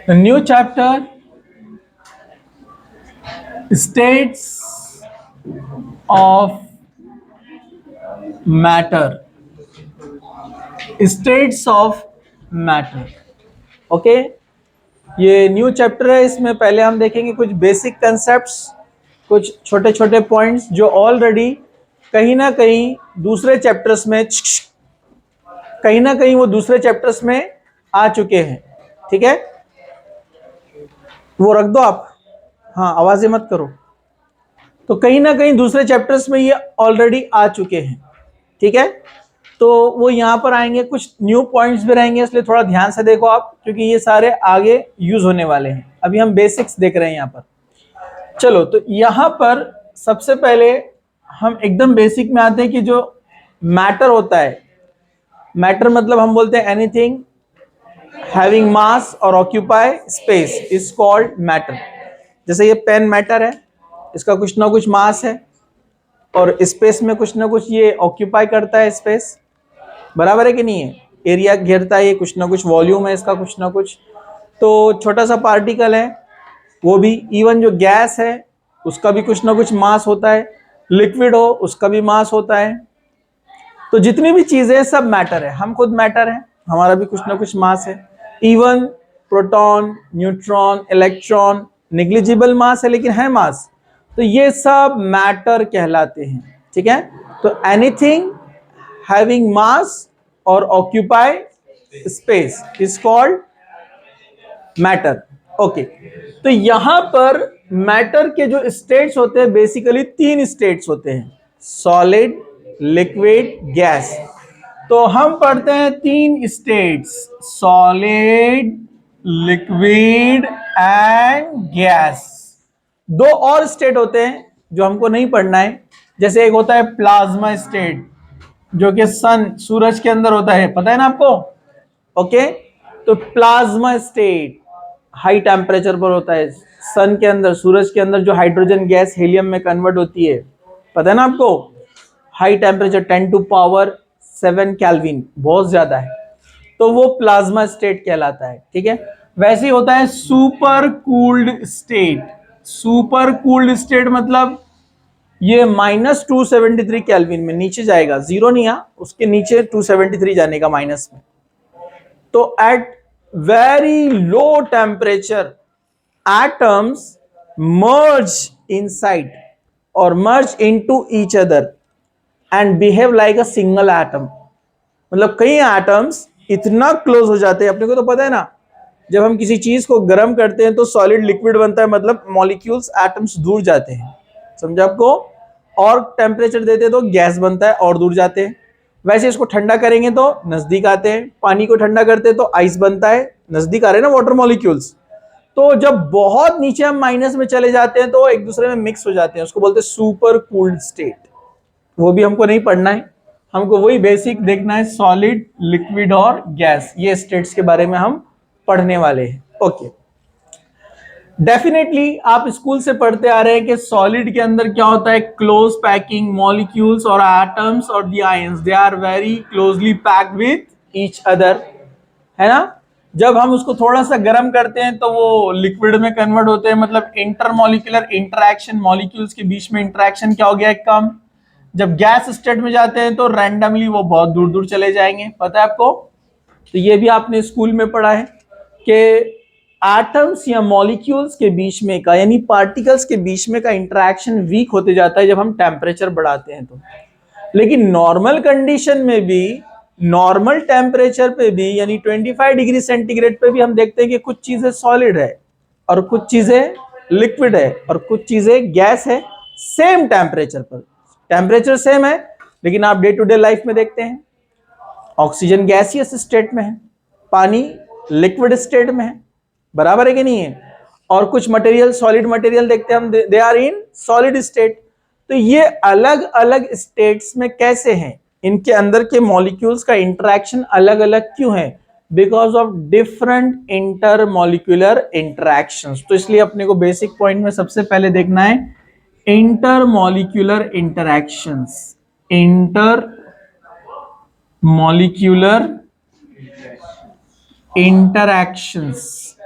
The new chapter, states of matter. States of matter. Okay, ये new chapter है। इसमें पहले हम देखेंगे कुछ बेसिक कंसेप्ट्स, कुछ छोटे छोटे पॉइंट्स जो ऑलरेडी कहीं ना कहीं दूसरे चैप्टर्स में, कहीं ना कहीं वो दूसरे चैप्टर्स में आ चुके हैं। ठीक है, वो रख दो आप, हाँ आवाजें मत करो। तो कहीं ना कहीं दूसरे चैप्टर्स में ये ऑलरेडी आ चुके हैं। ठीक है, तो वो यहाँ पर आएंगे, कुछ न्यू पॉइंट्स भी रहेंगे, इसलिए थोड़ा ध्यान से देखो आप, क्योंकि ये सारे आगे यूज होने वाले हैं। अभी हम बेसिक्स देख रहे हैं यहाँ पर। चलो, तो यहाँ पर सबसे पहले हम एकदम बेसिक में आते हैं कि जो मैटर होता है, मैटर मतलब हम बोलते हैं एनीथिंग हैविंग मास और occupy space is called matter. जैसे ये पेन मैटर है, इसका कुछ ना कुछ मास है और स्पेस में कुछ ना कुछ ये ऑक्यूपाई करता है स्पेस, बराबर है कि नहीं है? एरिया घेरता है, ये कुछ ना कुछ वॉल्यूम है इसका, कुछ ना कुछ। तो छोटा सा पार्टिकल है वो भी, इवन जो गैस है उसका भी कुछ ना कुछ मास होता है, लिक्विड हो उसका भी मास होता है। तो जितनी भी चीजें सब मैटर है, हम खुद मैटर है, हमारा भी कुछ ना कुछ मास है। Even proton, neutron, electron negligible mass है लेकिन है मास। तो ये सब मैटर कहलाते हैं। ठीक है, तो एनीथिंग हैविंग मास और occupy space is called matter. Okay, तो यहां पर मैटर के जो स्टेट्स होते हैं, बेसिकली तीन स्टेट्स होते हैं, सॉलिड, लिक्विड, गैस। तो हम पढ़ते हैं तीन states, solid, liquid and gas. दो और स्टेट होते हैं जो हमको नहीं पढ़ना है, जैसे एक होता है प्लाज्मा स्टेट, जो कि सन, सूरज के अंदर होता है, पता है ना आपको? ओके, तो प्लाज्मा स्टेट हाई टेम्परेचर पर होता है, सन के अंदर, सूरज के अंदर जो हाइड्रोजन गैस हीलियम में कन्वर्ट होती है, पता है ना आपको? हाई टेम्परेचर 10⁻⁷ केल्विन, बहुत ज्यादा है, तो वो प्लाज्मा स्टेट कहलाता है। ठीक है, वैसे ही होता है super cooled state. Super cooled state मतलब ये -273 केल्विन में नीचे जाएगा, जीरो नहीं आ, उसके नीचे 273 जाने का माइनस में। तो at very low temperature atoms merge inside or merge into each other and behave like a single atom। मतलब कई एटम्स इतना क्लोज हो जाते हैं, अपने को तो पता है ना, जब हम किसी चीज को गर्म करते हैं तो सॉलिड लिक्विड बनता है, मतलब मॉलिक्यूल्स एटम्स दूर जाते हैं, समझा आपको? और टेम्परेचर देते हैं तो गैस बनता है और दूर जाते हैं। वैसे इसको ठंडा करेंगे तो नजदीक आते हैं, पानी को ठंडा करते हैं तो आइस बनता है, नजदीक आ रहे हैं ना वाटर मॉलिक्यूल्स। तो जब बहुत नीचे हम माइनस में चले जाते हैं तो एक दूसरे में मिक्स हो जाते हैं, उसको बोलते हैं सुपर कूल्ड स्टेट। वो भी हमको नहीं पढ़ना है, हमको वही बेसिक देखना है, सॉलिड, लिक्विड और गैस, ये स्टेट्स के बारे में हम पढ़ने वाले हैं। ओके, डेफिनेटली आप स्कूल से पढ़ते आ रहे हैं कि सॉलिड के अंदर क्या होता है, क्लोज पैकिंग, मॉलिक्यूल्स और एटम्स और the ions, they are very closely packed with each other, है ना? जब हम उसको थोड़ा सा गर्म करते हैं तो वो लिक्विड में कन्वर्ट होते हैं, मतलब इंटरमॉलिक्यूलर इंटरैक्शन, मॉलिक्यूल्स के बीच में इंटरैक्शन क्या हो गया है, कम। जब गैस स्टेट में जाते हैं तो रैंडमली वो बहुत दूर दूर चले जाएंगे, पता है आपको? तो ये भी आपने स्कूल में पढ़ा है कि एटम्स या मॉलिक्यूल्स के बीच में का, यानी पार्टिकल्स के बीच में का इंटरैक्शन वीक होते जाता है जब हम टेम्परेचर बढ़ाते हैं तो। लेकिन नॉर्मल कंडीशन में भी, नॉर्मल टेम्परेचर पे भी, यानी 25 डिग्री सेंटीग्रेड पे भी हम देखते हैं कि कुछ चीजें सॉलिड है और कुछ चीजें लिक्विड है और कुछ चीजें गैस है, सेम टेम्परेचर पर। टेम्परेचर सेम है लेकिन आप डे टू डे लाइफ में देखते हैं ऑक्सीजन गैसियस स्टेट में है, पानी लिक्विड स्टेट में है, बराबर है कि नहीं है? और कुछ मटेरियल, सॉलिड मटेरियल देखते हैं हम, they are in solid state. तो ये अलग अलग स्टेट्स में कैसे हैं, इनके अंदर के मॉलिक्यूल्स का इंटरेक्शन अलग अलग क्यों है? Because of different intermolecular interactions. तो इसलिए अपने को बेसिक पॉइंट में सबसे पहले देखना है intermolecular interactions, inter molecular interactions.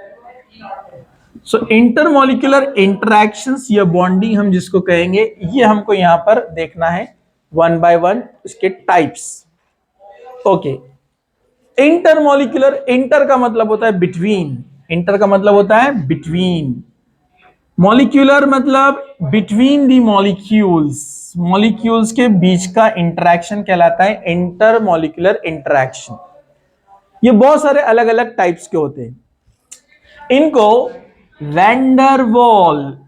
So intermolecular interactions या बॉन्डिंग हम जिसको कहेंगे, ये हमको यहां पर देखना है वन बाय वन इसके टाइप्स। ओके, इंटरमॉलिक्यूलर, इंटर का मतलब होता है बिटवीन, इंटर का मतलब होता है बिटवीन, मॉलिक्यूलर मतलब बिटवीन दी मॉलिक्यूल्स, मॉलिक्यूल्स के बीच का इंटरेक्शन कहलाता है इंटरमॉलिक्यूलर इंटरेक्शन। ये बहुत सारे अलग अलग टाइप्स के होते हैं, इनको वैंडरवॉल,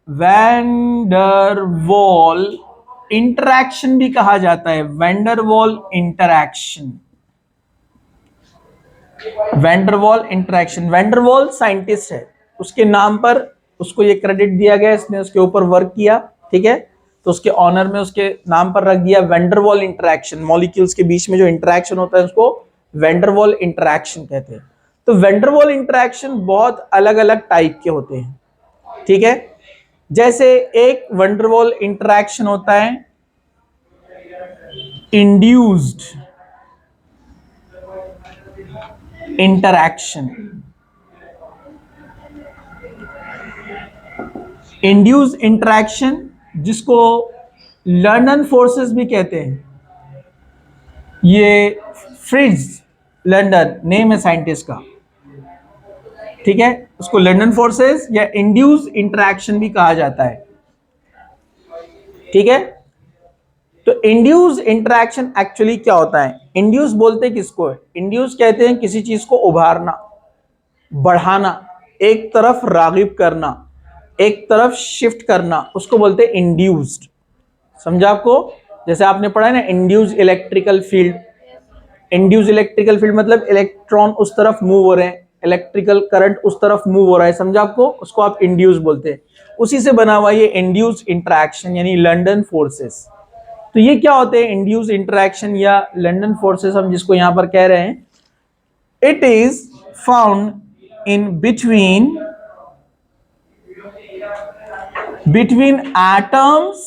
वैंडरवॉल इंटरैक्शन भी कहा जाता है, van der Waals interaction, van der Waals interaction. Van der Waals scientist है, उसके नाम पर उसको ये क्रेडिट दिया गया, इसने उसके ऊपर वर्क किया, ठीक है, तो उसके ऑनर में उसके नाम पर रख दिया वैंडरवॉल इंटरैक्शन। मॉलिक्यूल्स के बीच में जो इंटरैक्शन होता है उसको वैंडरवॉल इंटरैक्शन कहते हैं। तो वैंडरवॉल इंटरैक्शन बहुत अलग अलग टाइप के होते हैं, ठीक है। जैसे एक वैंडरवॉल इंटरैक्शन होता है इंड्यूस्ड इंटरैक्शन, इंड्यूस इंटरैक्शन जिसको लंडन फोर्सेस भी कहते हैं, ये फ्रिट्ज लंडन नेम है साइंटिस्ट का, ठीक है, उसको लंडन फोर्सेस या इंड्यूस इंटरैक्शन भी कहा जाता है, ठीक है। तो इंड्यूस इंटरैक्शन एक्चुअली क्या होता है? इंड्यूस बोलते हैं किसको है? इंड्यूस कहते हैं किसी चीज को उभारना, बढ़ाना, एक तरफ रागिब करना, एक तरफ शिफ्ट करना, उसको बोलते हैं इंड्यूस्ड। समझा आपको? जैसे आपने पढ़ा है ना induce electrical field, induce electrical field मतलब इलेक्ट्रॉन उस तरफ मूव हो रहे हैं, इलेक्ट्रिकल करंट उस तरफ मूव हो रहा है, समझा आपको? उसको आप इंड्यूस बोलते हैं। उसी से बना हुआ ये इंड्यूस इंटरैक्शन यानी लंदन फोर्सेस। तो ये क्या होते हैं इंड्यूस इंटरैक्शन या लंदन फोर्सेस हम जिसको यहां पर कह रहे हैं? It is found in between atoms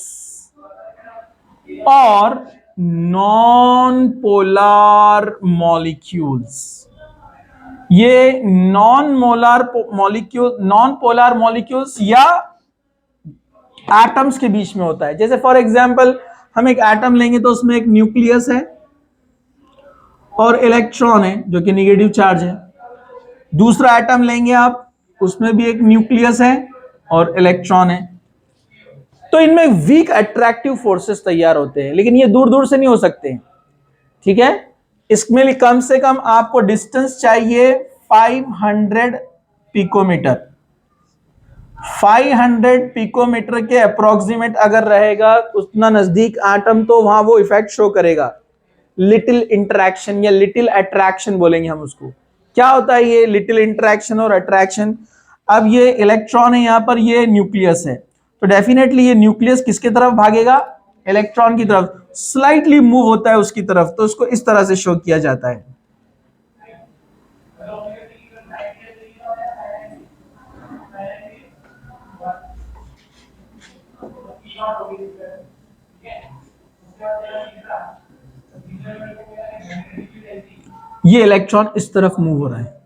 और नॉन पोलर मॉलिक्यूल्स। ये नॉन पोलर मॉलिक्यूल्स या एटम्स के बीच में होता है। जैसे फॉर एग्जांपल हम एक एटम लेंगे तो उसमें एक न्यूक्लियस है और इलेक्ट्रॉन है जो कि निगेटिव चार्ज है। दूसरा एटम लेंगे आप, उसमें भी एक न्यूक्लियस है और इलेक्ट्रॉन है। तो इनमें वीक अट्रैक्टिव फोर्सेस तैयार होते हैं, लेकिन ये दूर दूर से नहीं हो सकते, ठीक है। इसमें कम से कम आपको डिस्टेंस चाहिए 500 पिकोमीटर। 500 पिकोमीटर के अप्रोक्सीमेट अगर रहेगा उतना नजदीक एटम तो वहां वो इफेक्ट शो करेगा। लिटिल इंटरैक्शन या लिटिल अट्रैक्शन बोलेंगे हम उसको। क्या होता है ये लिटिल इंटरैक्शन और अट्रैक्शन? अब ये इलेक्ट्रॉन है, यहां पर ये न्यूक्लियस है, तो डेफिनेटली ये न्यूक्लियस किसके तरफ भागेगा? इलेक्ट्रॉन की तरफ। स्लाइटली मूव होता है उसकी तरफ, तो उसको इस तरह से शो किया जाता है। ये इलेक्ट्रॉन इस तरफ मूव हो रहा है,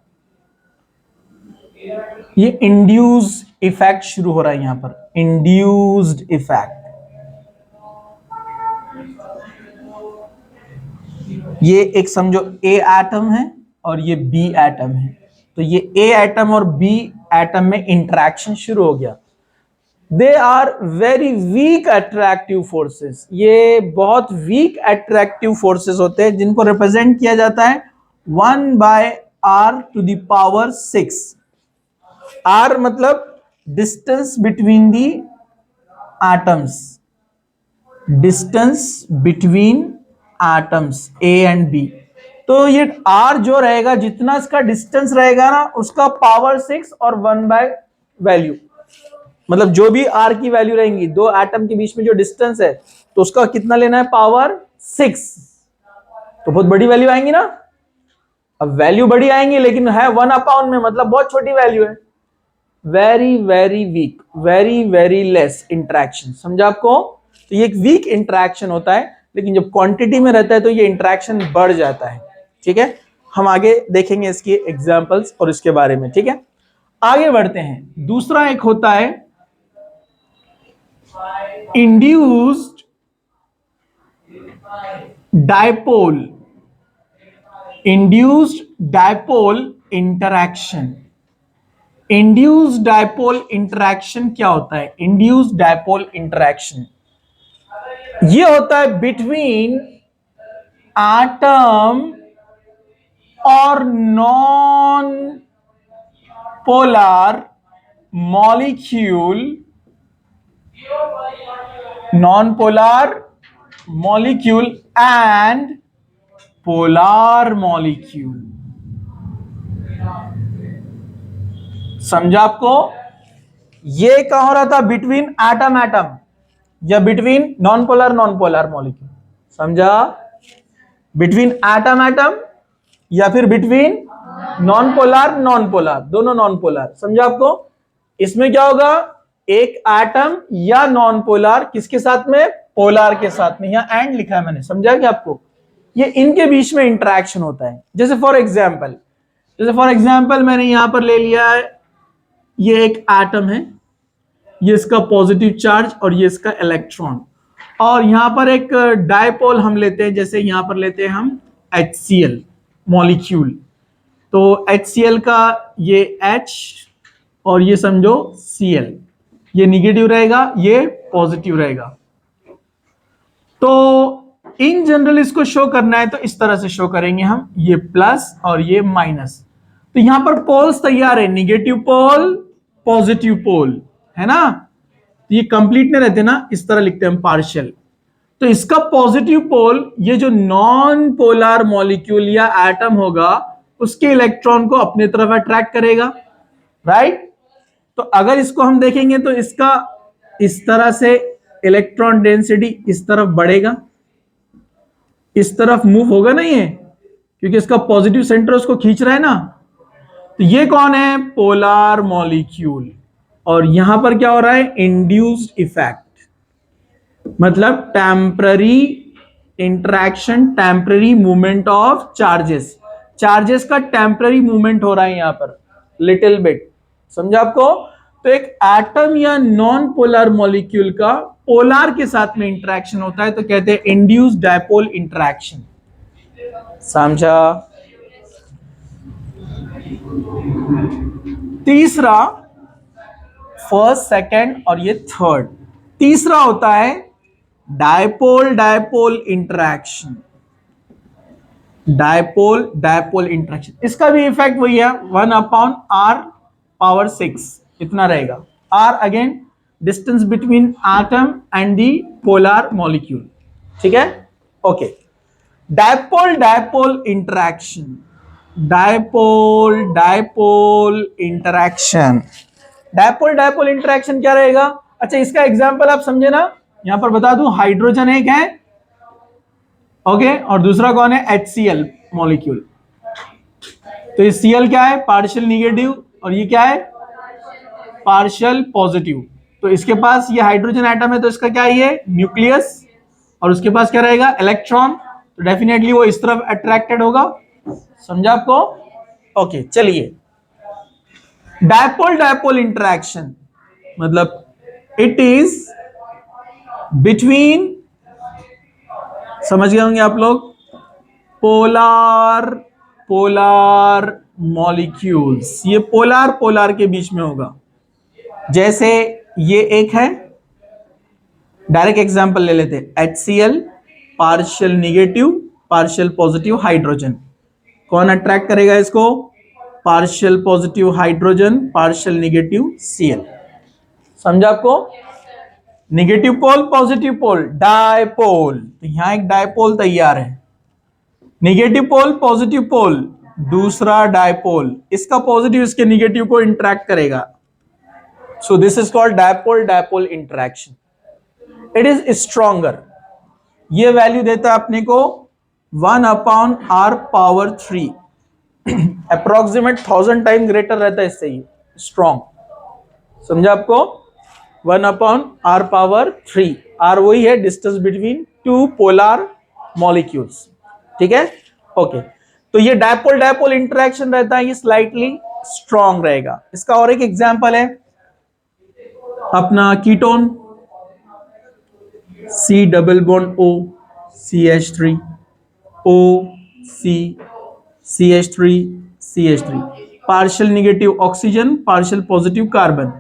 ये इंड्यूस इफेक्ट शुरू हो रहा है यहां पर, इंड्यूस्ड इफेक्ट। ये एक समझो ए एटम है और ये बी एटम है, तो ये ए एटम और बी एटम में इंटरेक्शन शुरू हो गया। They are very weak attractive forces, ये बहुत वीक अट्रैक्टिव फोर्सेस होते हैं जिनको रिप्रेजेंट किया जाता है 1/r⁶। आर मतलब distance between the atoms, distance between atoms A and B. तो ये आर जो रहेगा, जितना इसका डिस्टेंस रहेगा ना, उसका पावर 6 और 1 बाय वैल्यू, मतलब जो भी आर की वैल्यू रहेंगी, दो एटम के बीच में जो डिस्टेंस है, तो उसका कितना लेना है? पावर 6। तो बहुत बड़ी वैल्यू आएंगी ना। अब वैल्यू बड़ी आएंगी लेकिन है 1/, में मतलब बहुत छोटी वैल्यू है। Very very weak, very very less interaction, समझा आपको? तो ये एक वीक इंटरेक्शन होता है, लेकिन जब क्वांटिटी में रहता है तो ये इंटरेक्शन बढ़ जाता है, ठीक है। हम आगे देखेंगे इसकी एग्जांपल्स और इसके बारे में, ठीक है। आगे बढ़ते हैं। दूसरा एक होता है induced dipole, induced dipole interaction. Induced dipole interaction क्या होता है? इंड्यूस्ड डायपोल इंटरैक्शन ये होता है बिटवीन एटम और non polar molecule, non polar molecule and polar molecule. समझा आपको? ये कहां हो रहा था? बिटवीन एटम एटम या बिटवीन नॉन पोलर मॉलिक्यूल। समझा? बिटवीन एटम एटम या फिर बिटवीन नॉन पोलर, दोनों नॉन पोलर। समझा आपको? इसमें क्या होगा? एक एटम या नॉन पोलर किसके साथ में? पोलर के साथ में। यहां एंड लिखा है मैंने, समझा क्या आपको? ये इनके बीच में इंटरेक्शन होता है। जैसे फॉर एग्जाम्पल मैंने यहां पर ले लिया है, ये एक एटम है, ये इसका पॉजिटिव चार्ज और ये इसका इलेक्ट्रॉन, और यहां पर एक डायपोल हम लेते हैं, जैसे यहां पर लेते हैं हम HCl मॉलिक्यूल। तो HCl का ये H और ये समझो Cl, ये निगेटिव रहेगा, ये पॉजिटिव रहेगा। तो इन जनरल इसको शो करना है तो इस तरह से शो करेंगे हम, ये प्लस और ये माइनस। तो यहां पर पोल्स तैयार है, निगेटिव पोल पॉजिटिव पोल, है ना? तो ये कंप्लीट नहीं रहते ना, इस तरह लिखते हैं हम पार्शियल। तो इसका पॉजिटिव पोल ये जो नॉन पोलर मॉलिक्यूल या एटम होगा उसके इलेक्ट्रॉन को अपने तरफ अट्रैक्ट करेगा, राइट? तो अगर इसको हम देखेंगे तो इसका इस तरह से इलेक्ट्रॉन डेंसिटी इस तरफ बढ़ेगा, इस तरफ मूव होगा ना ये, क्योंकि इसका पॉजिटिव सेंटर उसको खींच रहा है ना। तो ये कौन है? Polar molecule. और यहां पर क्या हो रहा है? इंड्यूस्ड इफेक्ट, मतलब temporary interaction, temporary movement of charges. Charges का टेम्पररी मूवमेंट हो रहा है यहां पर, लिटिल बिट। समझा आपको? तो एक एटम या नॉन पोलर मॉलिक्यूल का पोलर के साथ में इंटरैक्शन होता है तो कहते हैं इंड्यूस्ड डायपोल इंटरैक्शन। समझा? तीसरा, फर्स्ट, सेकंड और ये थर्ड। तीसरा होता है डायपोल इंटरैक्शन। डायपोल इंटरैक्शन, इसका भी इफेक्ट वही है, 1/r⁴ इतना रहेगा। r again distance between atom and the polar molecule, ठीक है? Okay. Dipole interaction, dipole interaction क्या रहेगा? अच्छा, इसका एग्जांपल आप समझे ना, यहां पर बता दूं, हाइड्रोजन एक है, ओके, और दूसरा कौन है? HCl molecule. तो ये Cl क्या है? पार्शियल निगेटिव, और ये क्या है? Partial positive. तो इसके पास ये हाइड्रोजन एटम है तो इसका क्या है? ये न्यूक्लियस, और उसके पास क्या रहेगा? इलेक्ट्रॉन। तो डेफिनेटली वो इस तरफ अट्रैक्टेड होगा। समझा आपको? ओके, चलिए। डायपोल इंटरैक्शन मतलब इट इज बिटवीन, समझ गए होंगे आप लोग, पोलर मॉलिक्यूल्स। ये पोलर के बीच में होगा। जैसे ये एक है, डायरेक्ट एग्जांपल ले लेते हैं, HCl partial negative partial positive hydrogen. कौन अट्रैक्ट करेगा इसको? Partial positive hydrogen, partial negative Cl। समझा आपको? निगेटिव पोल पॉजिटिव पोल, डायपोल। तो यहां एक डायपोल तैयार है, निगेटिव पोल पॉजिटिव पोल, दूसरा डायपोल, इसका पॉजिटिव इसके निगेटिव को इंटरैक्ट करेगा। So this is called dipole interaction. It is stronger. ये वैल्यू देता है अपने को 1/r⁴, अप्रोक्सीमेट 1000 टाइम ग्रेटर रहता है इससे, ये स्ट्रॉन्ग। समझा आपको? 1/r⁴, r वही है distance between two polar molecules, ठीक है? ओके। तो ये डायपोल इंटरैक्शन रहता है, ये स्लाइटली स्ट्रॉन्ग रहेगा। इसका और एक एग्जांपल है अपना ketone, C double bond O CH3 O C CH3 CH3, partial negative oxygen partial positive carbon,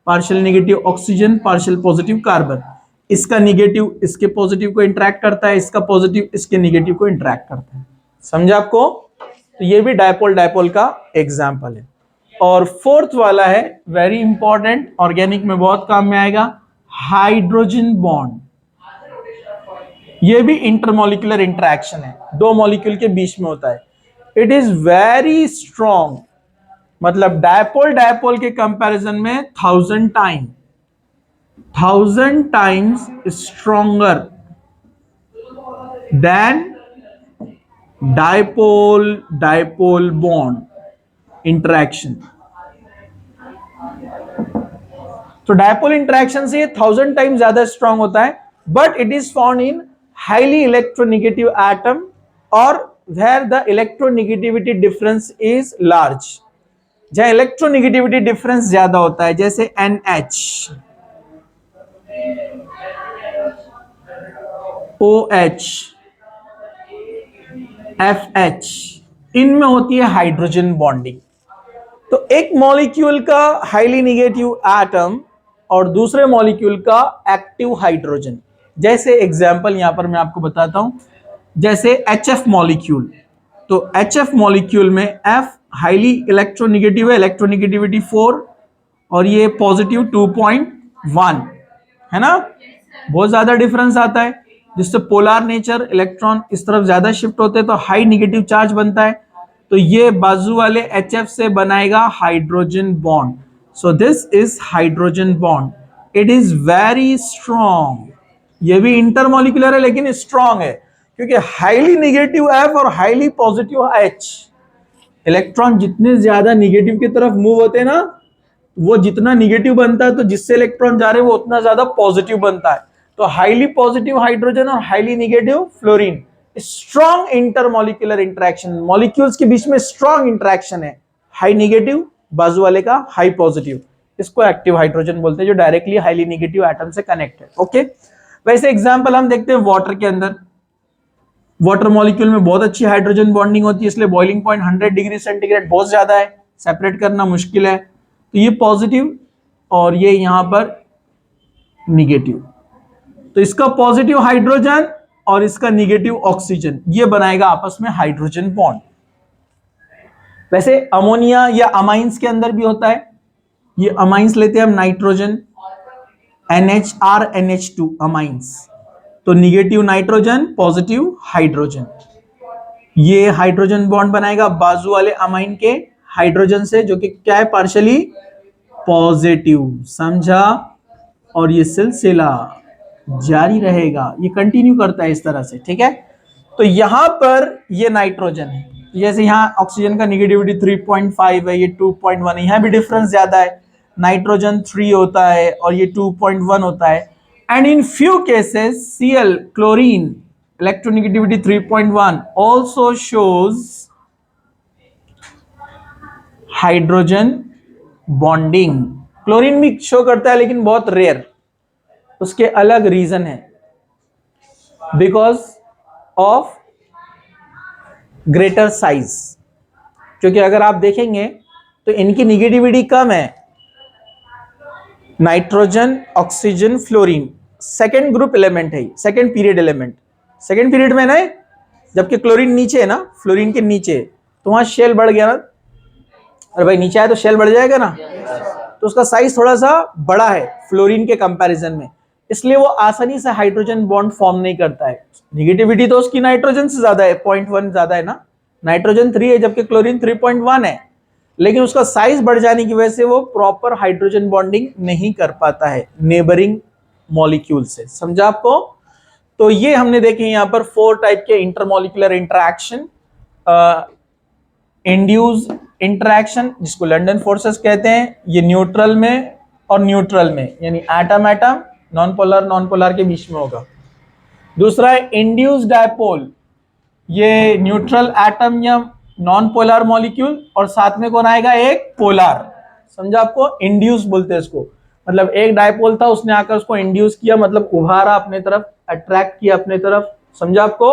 partial negative oxygen partial positive carbon, इसका नेगेटिव इसके पॉजिटिव को इंटरेक्ट करता है, इसका पॉजिटिव इसके नेगेटिव को इंटरेक्ट करता है। समझा आपको? तो ये भी डायपोल डायपोल का एग्जाम्पल है। और फोर्थ वाला है वेरी इंपॉर्टेंट, ऑर्गेनिक में बहुत काम में आएगा, हाइड्रोजन बॉन्ड। ये भी इंटरमोलिकुलर इंटरेक्शन है, दो मॉलिक्यूल के बीच में होता है। इट इज वेरी स्ट्रॉन्ग, मतलब डायपोल डायपोल के कंपैरिजन में 1000 times stronger than dipole dipole bond interaction. तो डायपोल इंटरेक्शन से 1000 टाइम्स ज्यादा स्ट्रॉन्ग होता है, but it is found in highly electronegative atom और where the electronegativity difference is large, जहां इलेक्ट्रोनेगेटिविटी डिफरेंस ज्यादा होता है, जैसे NH, OH, FH, इनमें होती है हाइड्रोजन बॉन्डिंग। तो एक मॉलिक्यूल का हाईली नेगेटिव एटम और दूसरे मॉलिक्यूल का एक्टिव हाइड्रोजन, जैसे एग्जांपल यहां पर मैं आपको बताता हूं, जैसे HF मॉलिक्यूल। तो HF मॉलिक्यूल में F हाईली इलेक्ट्रोनेगेटिव है, इलेक्ट्रोनेगेटिविटी 4 और ये पॉजिटिव 2.1 है ना, बहुत ज्यादा डिफरेंस आता है, जिससे पोलर नेचर इलेक्ट्रॉन इस तरफ ज्यादा शिफ्ट होते हैं तो हाई नेगेटिव चार्ज बनता है। तो ये बाजू वाले HF से बनाएगा hydrogen bond. So this is hydrogen bond, it is very strong. ये भी इंटरमोलिकुलर है लेकिन स्ट्रॉन्ग है, क्योंकि हाईली नेगेटिव F और हाईली पॉजिटिव H, इलेक्ट्रॉन जितने ज्यादा नेगेटिव की तरफ मूव होते हैं ना, वो जितना नेगेटिव बनता है तो जिससे इलेक्ट्रॉन जा रहे हैं वो उतना ज्यादा पॉजिटिव बनता है। तो हाईली पॉजिटिव हाइड्रोजन और highly negative fluorine, strong intermolecular interaction, molecules के बीच में स्ट्रॉन्ग इंटरेक्शन है, हाई नेगेटिव बाजू वाले का हाई पॉजिटिव, इसको एक्टिव हाइड्रोजन बोलते हैं, जो डायरेक्टली हाईली नेगेटिव एटम से कनेक्ट है। ओके, वैसे एग्जांपल हम देखते हैं वाटर के अंदर। वाटर मॉलिक्यूल में बहुत अच्छी हाइड्रोजन बॉन्डिंग होती है, इसलिए बॉइलिंग पॉइंट 100 डिग्री सेंटीग्रेड बहुत ज्यादा है, सेपरेट करना मुश्किल है। तो ये पॉजिटिव और ये यहां पर निगेटिव, तो इसका पॉजिटिव हाइड्रोजन और इसका निगेटिव ऑक्सीजन, ये बनाएगा आपस में हाइड्रोजन बॉन्ड। वैसे अमोनिया या अमाइंस के अंदर भी होता है, ये अमाइंस लेते हैं हम, नाइट्रोजन NHR NH2 अमाइंस, तो निगेटिव नाइट्रोजन पॉजिटिव हाइड्रोजन, ये हाइड्रोजन बॉन्ड बनाएगा बाजू वाले अमाइन के हाइड्रोजन से, जो कि क्या है, पार्शियली पॉजिटिव। समझा? और ये सिलसिला जारी रहेगा, ये कंटिन्यू करता है इस तरह से, ठीक है। तो यहां पर ये नाइट्रोजन है, जैसे यहां ऑक्सीजन का नेगेटिविटी 3.5 है, ये 2.1 है, यहां भी डिफरेंस ज्यादा है, नाइट्रोजन 3 होता है और ये 2.1 होता है। And in few cases Cl chlorine electronegativity 3.1 also shows hydrogen bonding. Chlorine भी शो करता है लेकिन बहुत रेयर, उसके अलग रीजन है, बिकॉज ऑफ ग्रेटर साइज। क्योंकि अगर आप देखेंगे तो इनकी निगेटिविटी कम है, nitrogen oxygen fluorine second group element है, second period element, second period में ना, जबकि क्लोरीन नीचे है ना, फ्लोरीन के नीचे, तो वहां शेल बढ़ गया ना, अरे भाई नीचे आए तो शेल बढ़ जाएगा ना, तो उसका साइज थोड़ा सा बड़ा है फ्लोरीन के कंपैरिजन में, इसलिए वो आसानी से हाइड्रोजन बॉन्ड फॉर्म नहीं करता है। निगेटिविटी तो उसकी नाइट्रोजन से ज्यादा है, 0.1 ज्यादा है ना, नाइट्रोजन 3 है जबकि क्लोरीन 3.1 है, लेकिन उसका साइज बढ़ जाने की वजह से वो प्रॉपर हाइड्रोजन बॉन्डिंग नहीं कर पाता है नेबरिंग मॉलिक्यूल से। समझा आपको? तो ये हमने देखे यहां पर 4 टाइप के इंटरमॉलिक्यूलर इंटरैक्शन। इंड्यूस इंटरैक्शन, जिसको लंदन फोर्सेस कहते हैं, ये न्यूट्रल में और न्यूट्रल में, यानी एटम एटम नॉन पोलर के बीच में होगा। दूसरा है इंड्यूस डायपोल, ये न्यूट्रल एटम या नॉन पोलर मॉलिक्यूल, और साथ में कौन आएगा, एक पोलर। समझा आपको, इंड्यूस बोलते हैं इसको। मतलब एक डायपोल था, उसने आकर उसको इंड्यूस किया, मतलब उभारा अपने तरफ, अट्रैक्ट किया अपने तरफ। समझा आपको।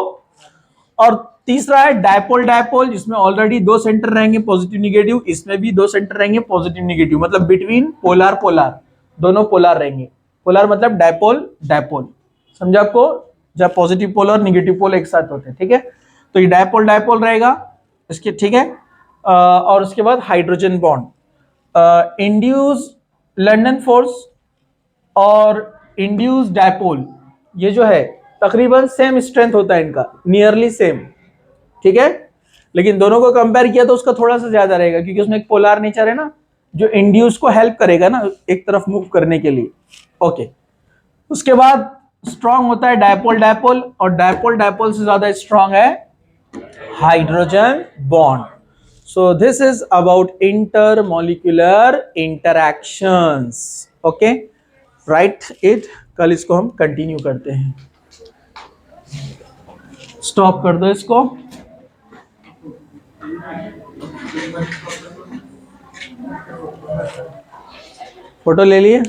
और तीसरा है डायपोल डायपोल, जिसमें ऑलरेडी दो सेंटर रहेंगे पॉजिटिव निगेटिव, इसमें भी दो सेंटर रहेंगे पॉजिटिव निगेटिव, मतलब बिटवीन पोलर पोलर, दोनों पोलर रहेंगे। पोलर मतलब डायपोल डायपोल। समझा आपको, जब पॉजिटिव पोल और निगेटिव पोल एक साथ होते हैं, ठीक है। तो ये डायपोल डायपोल रहेगा इसके, ठीक है। और उसके बाद hydrogen bond, induce London force और इंड्यूस डायपोल, ये जो है तकरीबन सेम स्ट्रेंथ होता है इनका, नियरली सेम, ठीक है। लेकिन दोनों को कंपेयर किया तो उसका थोड़ा सा ज्यादा रहेगा, क्योंकि उसमें एक पोलर नेचर है ना, जो इंड्यूस को हेल्प करेगा ना एक तरफ मूव करने के लिए। ओके, उसके बाद स्ट्रॉन्ग होता है डायपोल डायपोल, और डायपोल डायपोल से ज्यादा स्ट्रॉन्ग है hydrogen bond. So this is about intermolecular interactions. Okay, right it. कल इसको हम कंटिन्यू करते हैं। स्टॉप कर दो इसको। फोटो ले लिए।